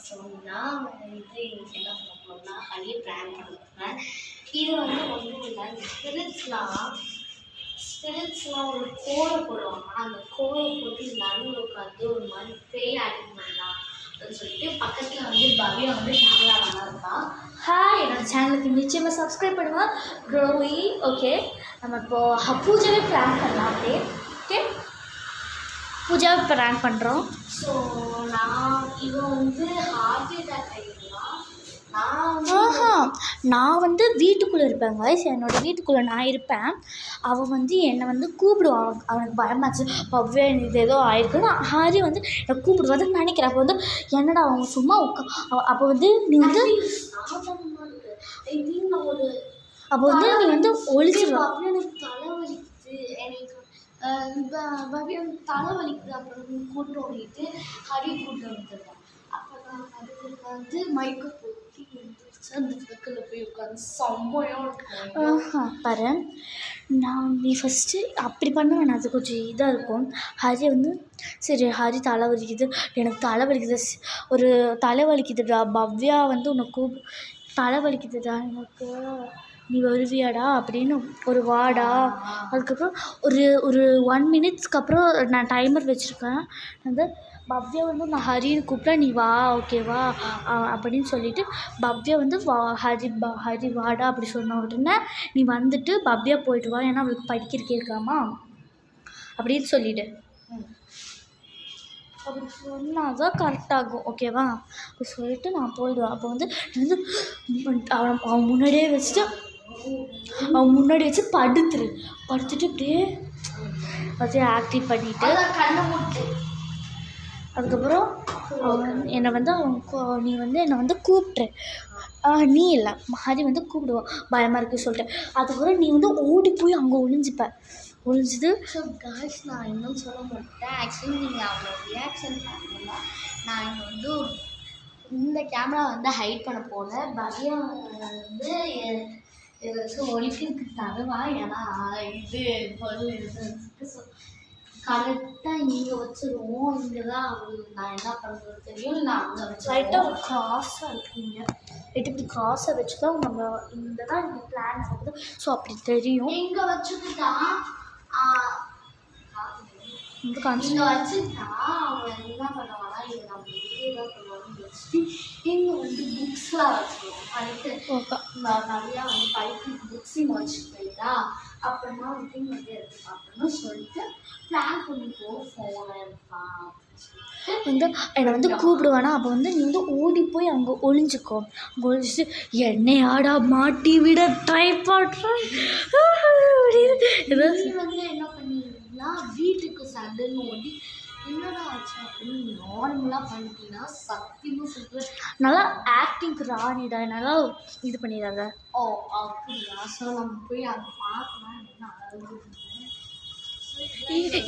So நான் வந்து இன்னைக்கு என்ன பண்ண போகிறோம்னா ஹரியை ப்ளான் பண்ண போகிறேன். இது வந்து ஒன்றும் இல்லை, ஸ்பிரிட்ஸ்லாம் ஒரு கோலை போடுவாங்க. அந்த கோலை போட்டு நடுவில் உட்காந்து ஒரு மாதிரி பேய் ஆக்டிங் பண்ணலாம் அப்படின்னு சொல்லிட்டு பக்கத்தில் வந்து பவ்யா வந்து கேமராவாக இருக்கான். ஹாய், என்னோட சேனலுக்கு நிச்சயமாக சப்ஸ்கிரைப் பண்ணுவேன் க்ரோவி. ஓகே, நம்ம இப்போது பூஜாவே ப்ளான் பண்ணலாம். அப்படியே ஓகே, பூஜாவை ப்ளான் பண்ணுறோம். ஸோ இவன் வந்து ஹார்ட் அட்டாக் ஆகிடலாம். நான் வந்து வீட்டுக்குள்ளே இருப்பேன் கைஸ், என்னோடய வீட்டுக்குள்ளே நான் இருப்பேன். அவன் வந்து என்னை வந்து கூப்பிடுவான். அவனுக்கு பயமாச்சு, பவ்யா இது ஏதோ ஆயிருக்குன்னு ஹாரி வந்து என்னை கூப்பிடுவாதுன்னு நினைக்கிறேன். அப்போ வந்து என்னடா அவன் சும்மா அப்போ வந்து நீ வந்து அப்போ வந்து நீ வந்து ஒழிச்சிடுவான். எனக்கு தலைவலிக்குது, எனக்கு பவ்யம் தலைவலிக்குது அப்புறம் கூட்டம் ஓடிட்டு ஹரி கூட்டம் வந்துடுவேன். அப்போ நான் அதுக்கு வந்து மயக்க போட்டு அந்த பக்கத்தில் போய் உட்காந்து செம்மையாக இருக்கும். பாரு, நீ ஃபஸ்ட்டு அப்படி பண்ண வேணாம், அது கொஞ்சம் இதாக இருக்கும். ஹரி வந்து சரி ஹரி தலைவலிக்குது, எனக்கு தலைவலிக்குது, ஒரு தலைவலிக்குதுடா பவ்யா வந்து உனக்கு தலைவலிக்குதுடா எனக்கு, நீ வருவியாடா அப்படின்னு ஒரு வாடா. அதுக்கப்புறம் ஒரு 1 மினிட்ஸ்க்கு அப்புறம் நான் டைமர் வச்சுருக்கேன். வந்து பவ்யா வந்து நான் ஹரின்னு கூப்பிட்டா நீ வா, ஓகேவா அப்படின்னு சொல்லிவிட்டு பவ்யா வந்து ஹரி வாடா அப்படி சொன்ன உடனே நீ வந்துட்டு பவ்யா போயிட்டு வா, ஏன்னா அவளுக்கு படிக்கிறக்கே இருக்காமா அப்படின்னு சொல்லிவிடு. அப்படி சொன்னால் தான் கரெக்டாகும், ஓகேவா? அப்படி சொல்லிவிட்டு நான் போயிடுவேன். அப்போ வந்து அவன் முன்னாடியே வச்சுட்டு படுத்துட்டு இப்படியே வச்சு ஆக்டிவ் பண்ணிவிட்டு அதுக்கப்புறம் என்னை வந்து நீ வந்து என்னை வந்து கூப்பிட்ரு, நீ இல்லை ஹரி வந்து கூப்பிடுவான் பயமாக இருக்குது சொல்லிட்டு. அதுக்கப்புறம் நீ வந்து ஓடி போய் அங்கே ஒழிஞ்சுது. ஸோ காய்ஸ், நான் இன்னும் சொல்ல மாட்டேன். ஆக்சுவலி நீங்கள் அவங்களோட ரியாக்ஷன் பார்க்கணும்னா நான் இங்கே வந்து இந்த கேமரா வந்து ஹைட் பண்ண போல பவ்யா வந்து ஏதாச்சும் ஒழிக்கிறதுக்கு தருவா, ஏன்னா இது பொருள் இருக்குது. ஸோ கரெக்டாக இங்கே வச்சுருவோம். இங்கே தான் நான் என்ன பண்ணுறது தெரியும். நான் அங்கே வச்சு லைட்டாக ஒரு க்ராஸாக இருக்குங்க, இப்படி க்ராஸை வச்சு தான் நம்ம இந்த தான் இங்கே பிளான் ஆகுது. ஸோ அப்படி தெரியும். இங்கே வச்சுக்கிட்டா இங்கே வச்சுக்கிட்டா அவங்க என்ன பண்ணுவாங்கன்னா இதை நம்ம வெளியே தான் பண்ணுவாங்கன்னு வச்சுட்டு இங்கே வந்து புக்ஸ்லாம் வச்சுருவோம். படித்து நிறையா வந்து படிக்கிற புக்ஸ் இங்கே வச்சுட்டு போயிட்டா அப்புறமா வந்து இங்கே வந்து எடுத்து பார்க்கணும்னு சொல்லிட்டு பிளான் பண்ணிப்போ ஃபோனை இருப்பான் வந்து என்னை வந்து கூப்பிடுவானா. அப்போ வந்து நீ வந்து ஓடி போய் அங்கே ஒழிஞ்சிக்கோ. அங்கே ஒழிஞ்சிட்டு என்னையாடா மாட்டி விட ட்ரை பண்ணுறேன் ஏதாவது வந்து என்ன பண்ணிடுறீங்களா, வீட்டுக்கு சண்டைன்னு ஓடி என்னடா ஆச்சு அப்படின்னு நார்மலாக பண்ணிட்டீங்கன்னா சத்தியமாக சொல்கிறேன் நல்லா ஆக்டிங்க்கு ராணிடா, நல்லா இது பண்ணிடுறாங்க. ஓ அப்படியா? ஸோ நம்ம போய் அதை பார்க்கலாம்.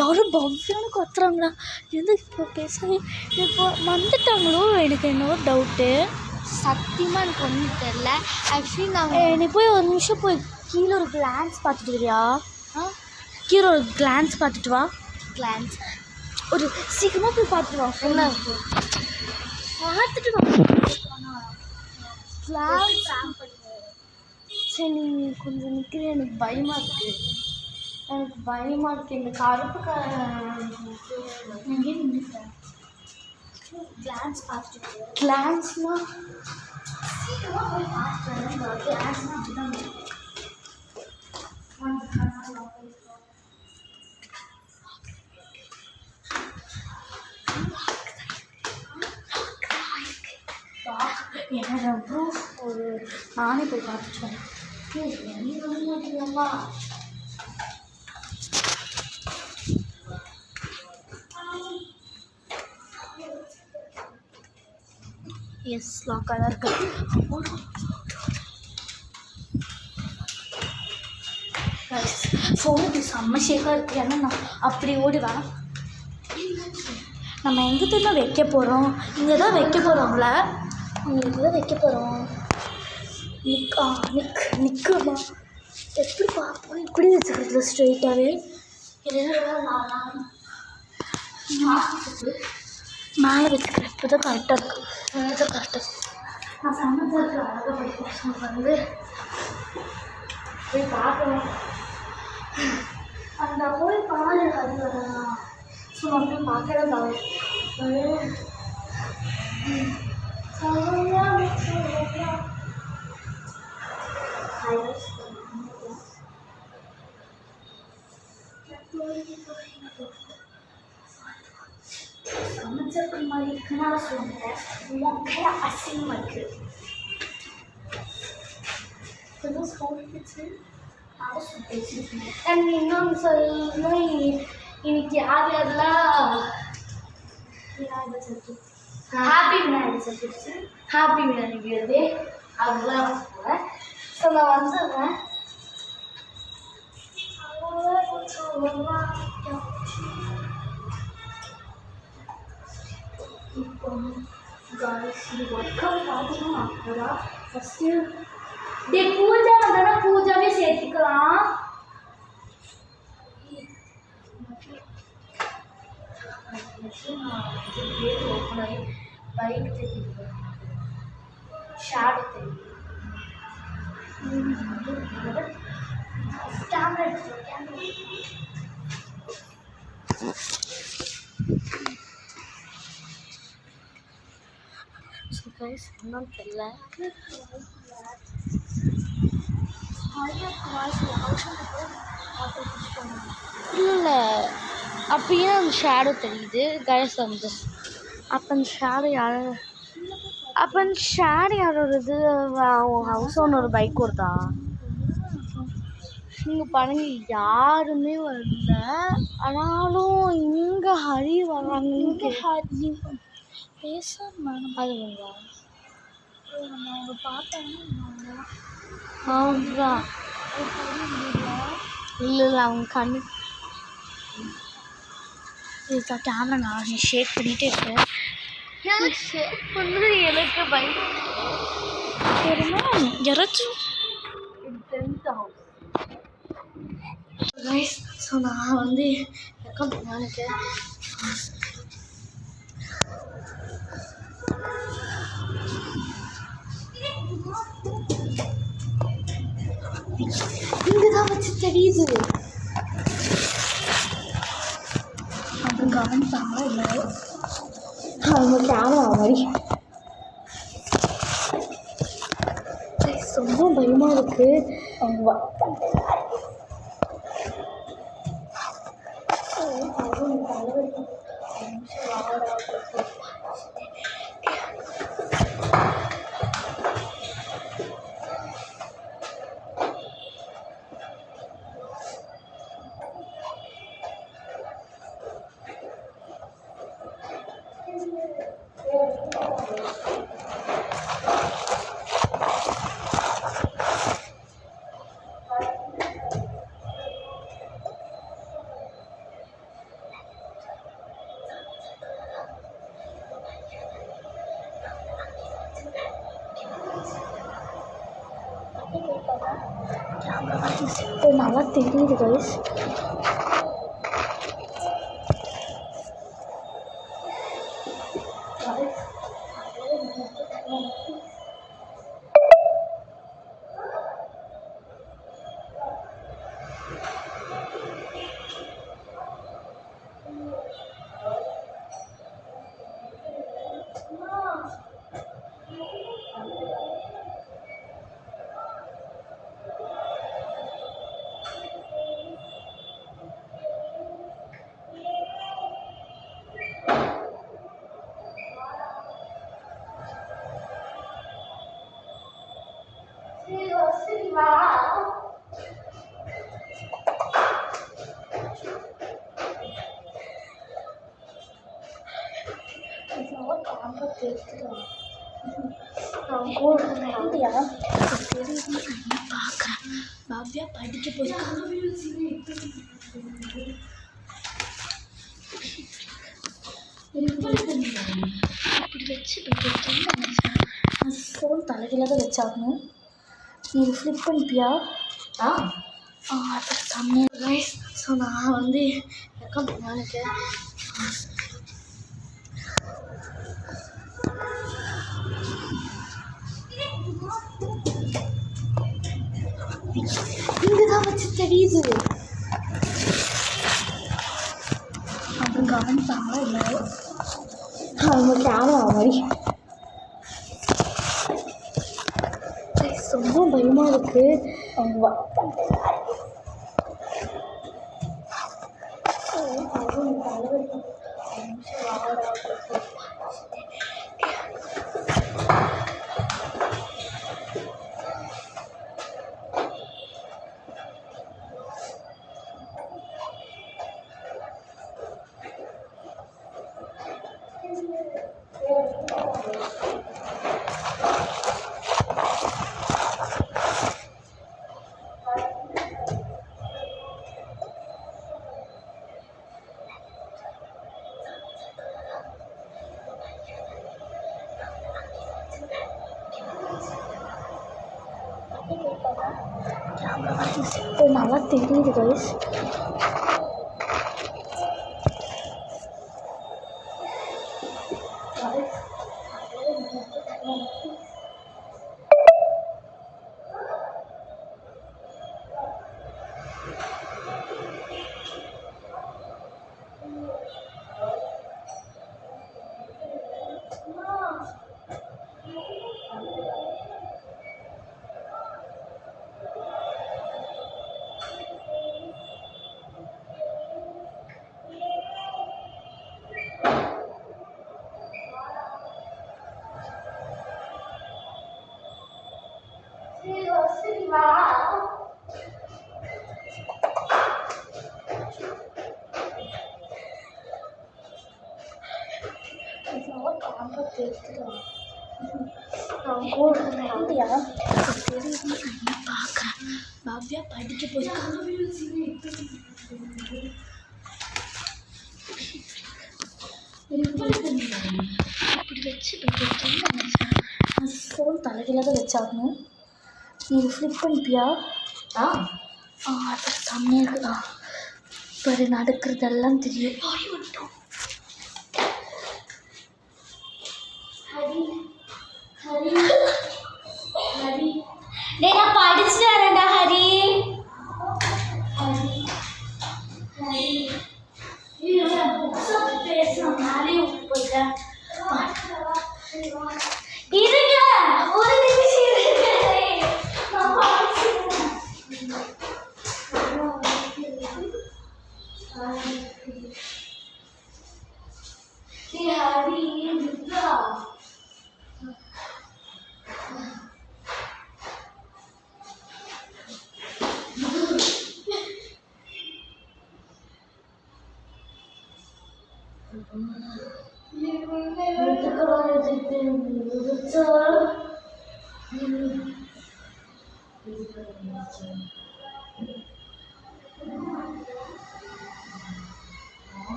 யாரும் பவ்யான்னு கத்துறாங்களா? எந்த இப்போ பேசவே இப்போ வந்துட்டாங்களோ எனக்கு என்னவோ டவுட்டு. சத்தியமாக எனக்கு ஒன்றும் தெரில. ஆக்சுவலி நீ போய் ஒரு நிமிஷம் போய் கீழே ஒரு கிளான்ஸ் பார்த்துட்டு வரியா? கீழே ஒரு கிளான்ஸ் பார்த்துட்டு வா. கிளான்ஸ் ஒரு சீக்கிரமாக போய் பார்த்துட்டு வா. ஃபோனை பார்த்துட்டு வா. கிளான்ஸ் சரி, நீ கொஞ்சம் நிற்கிறேன், எனக்கு பயமாக இருக்குது. இந்த கருப்பு எங்கே நின்றுட்டேன். கிளான்ஸ் பார்த்துட்டு கிளான்ஸ்னால் சீக்கிரமாக போய் பார்த்துட்டு கிளான்ஸ்னால் அப்படி தான் எனக்கு அப்புறம் ஒரு நானே போய் பார்த்துட்டேன். நீ வந்து மாட்டீங்கம்மா. எஸ், லாக்காக தான் இருக்கு. ஃபோனுக்கு செம்ம ஷேக்காக இருக்குது. ஏன்னா நான் அப்படி ஓடுவேன். நம்ம எங்கே தான் வைக்க போகிறோம்? இங்கே தான் வைக்க போகிறோம்ல, உங்களுக்கு தான் வைக்க போகிறோம். நிற்குமா எப்படி பார்ப்போம்? இப்படி வச்சுக்கிறது ஸ்ட்ரெயிட்டாகவே மேலே வச்சுக்கிறேன். இப்போ தான் கரெக்டாக இருக்குது. தான் கரெக்டாக நான் சமைச்சதுக்கு அழகாக படிக்கிறேன். வந்து போய் பார்க்கணும். அந்த போய் பாரு அது வரலாம். ஸோ நான் போய் பார்க்கறது தான். சமைச்சதுக்கு மாதிரி இருக்குன்னா சொல்லுங்க. மொக்கையா அசிங்கமாக இருக்குது. இன்னொன்று சொல்லணும். இன்னைக்கு யார் யாரெல்லாம் ஹாப்பி விநாயகர் சதுர்த்தி, ஹாப்பி விநாயகர் டே அதெல்லாம் சொல்லுவேன். ஸோ நான் வந்துடுறேன். இப்போ இது ஒர்க் அவுட் ஆகணும். அப்போதான் ஃபஸ்ட்டு டே பூஜா வந்தோன்னா பூஜாவே சேர்த்துக்கலாம். நான் கேட் ஓப்பன் ஆகி பைக் தெரியுது, ஷேடோ தெரியுது. கேமரா எடுத்துருவோம். கேமரா என்னன்னு தெரியல. இல்லை அப்பயே அந்த ஷேடோ தெரியுது. கைஸ் வந்து அப்போ அந்த ஷேடோ யாரோடது? ஹவுஸ் ஓனர் பைக் வருதா? இங்கே பாருங்க யாருமே வரல. ஆனாலும் இங்கே ஹரி வர்றாங்க. இங்கே ஹரி பேச அதுங்களா? நம்ம அவங்க பார்த்தாங்கன்னா அதுதான். இல்லை அவங்க கண்ணு இதுதான். கேமரா நான் ஷேக் பண்ணிகிட்டே இருக்கேன். எனக்கு ஷேக் பண்ணுறது எனக்கு பைக் சரிமா யாராச்சும் டென்த் ஹவுஸ். கைஸ் ஸோ நான் வந்து எனக்கு இங்கே தான் வச்சு தெரியுது. அப்புறம் கவனிப்பாங்க இல்லை அவங்க கேமரா மாதிரி. ரொம்ப பயமாக இருக்குது. அவங்க நல்லா தெரியுது கைஸ். பார்க்குறேன் பவ்யா படிக்க போயிருக்காங்க. அப்படி வச்சு ஃபோன் தலைகீழாக தான் வச்சாகணும். நீ ஃப்ளிப் பண்ணிப்பியா? அது செம்மையாக கைஸ். ஸோ நான் வந்து எனக்கு இங்கே தான் வச்சு தெரியுது. அவங்க கவனிப்பாங்களா இல்லை? அவங்க கேமரா மாதிரி ரொம்ப பயமாக இருக்குது. அவங்க நல்லா தெரியுது கைஸ். பார்க்குறேன் பவ்யா படிக்க போயிருக்காங்க. இப்படி வச்சு ஃபோன் தலைகீழ தான் வச்சாகணும். நீ ஃப்ளிப் பண்ணிப்பியா? அது செம்மையாக இருக்குதா பாரு, நடக்கிறதெல்லாம் தெரியும். விட்டோம் ஹரி ஹரி டேய் நான் படிச்சுட்டு வரேன்டா ஹரி. ஹரி ஹரி பேசணும் நாளே போயிட்டேன். இருங்க ஒரு நிமிஷம் இருங்க. நான் படிச்சுட்டேன். ஹரி இருக்கா?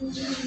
Hari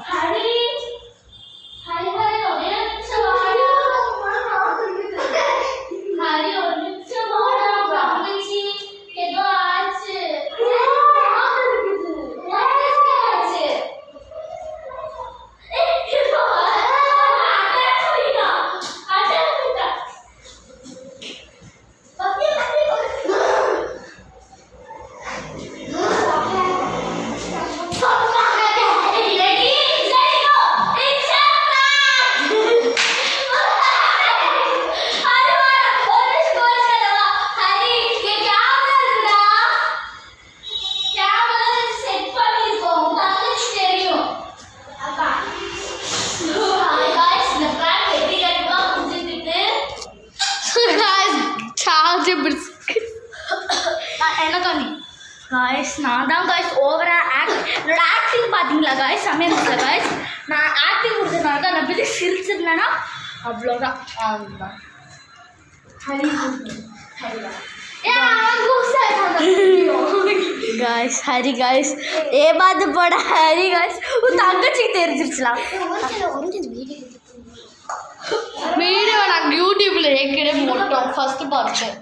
Hari நான் தான் காய்ஸ் ஓவராக என்னோட ஆக்டிங் பார்த்தீங்களா காய்ஸ் சமயத்தில் காய்ஸ் நான் ஆக்டிங் கொடுத்ததுனால தான் நான் போய் சிரிச்சிருந்தேன்னா அவ்வளோதான் அதுதான் गाइस हरी गाइस ए बात बड़ा हरी गाइस वो तंगची தெரிஞ்சிருச்சலாம் வீடியோ நான் யூடியூப்ல ஏற்கனவே போட்டோம் ஃபர்ஸ்ட் பார்த்தேன்